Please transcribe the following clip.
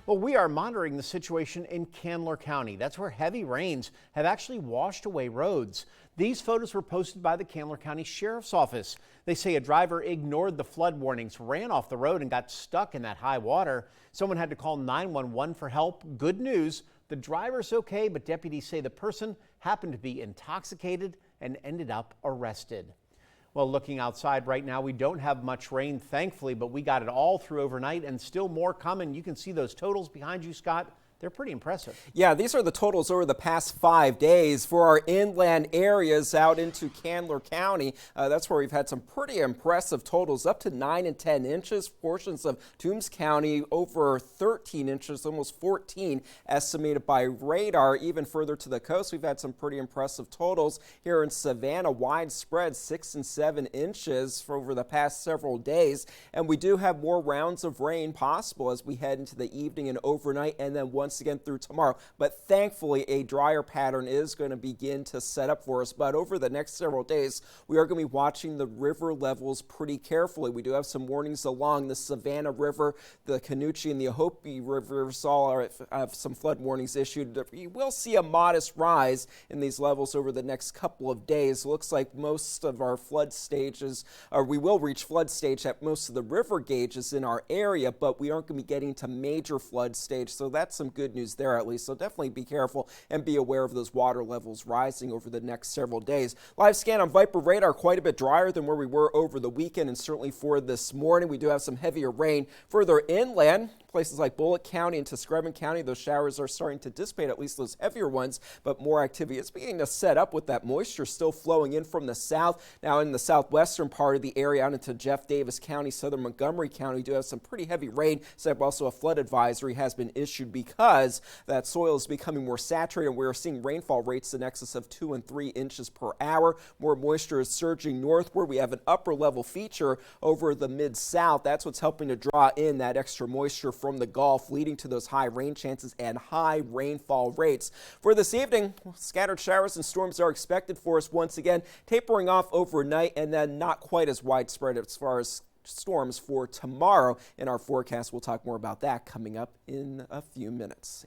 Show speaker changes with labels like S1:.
S1: Well, we are monitoring the situation in Candler County. That's where heavy rains have actually washed away roads. These photos were posted by the Candler County Sheriff's Office. They say a driver ignored the flood warnings, ran off the road and got stuck in that high water. Someone had to call 911 for help. Good news, the driver's okay, but deputies say the person happened to be intoxicated and ended up arrested. Well, looking outside right now, we don't have much rain, thankfully, but we got it all through overnight and still more coming. You can see those totals behind you, Scott. They're pretty impressive.
S2: Yeah, these are the totals over the past 5 days for our inland areas out into Candler County. That's where we've had some pretty impressive totals, up to 9 and 10 inches. Portions of Toombs County over 13 inches, almost 14 estimated by radar. Even further to the coast, we've had some pretty impressive totals. Here in Savannah, widespread 6 and 7 inches for over the past several days. And we do have more rounds of rain possible as we head into the evening and overnight, and then once again through tomorrow. But thankfully, a drier pattern is going to begin to set up for us. But over the next several days, we are going to be watching the river levels pretty carefully. We do have some warnings along the Savannah River, the Canoochee and the Ahopee Rivers all have some flood warnings issued. We will see a modest rise in these levels over the next couple of days. Looks like most of our flood stages, or we will reach flood stage at most of the river gauges in our area, but we aren't going to be getting to major flood stage. So that's some good news there at least. So definitely be careful and be aware of those water levels rising over the next several days. Live scan on Viper radar quite a bit drier than where we were over the weekend and certainly for this morning. We do have some heavier rain further inland. Places like Bullitt County and Tuscarawas County, those showers are starting to dissipate, at least those heavier ones, but more activity is beginning to set up with that moisture still flowing in from the south. Now in the southwestern part of the area out into Jeff Davis County, southern Montgomery County, we do have some pretty heavy rain. So also a flood advisory has been issued because that soil is becoming more saturated. We're seeing rainfall rates in excess of 2 and 3 inches per hour. More moisture is surging northward. We have an upper level feature over the mid-south. That's what's helping to draw in that extra moisture from the Gulf, leading to those high rain chances and high rainfall rates. For this evening, scattered showers and storms are expected for us once again, tapering off overnight and then not quite as widespread as far as storms for tomorrow. In our forecast, we'll talk more about that coming up in a few minutes.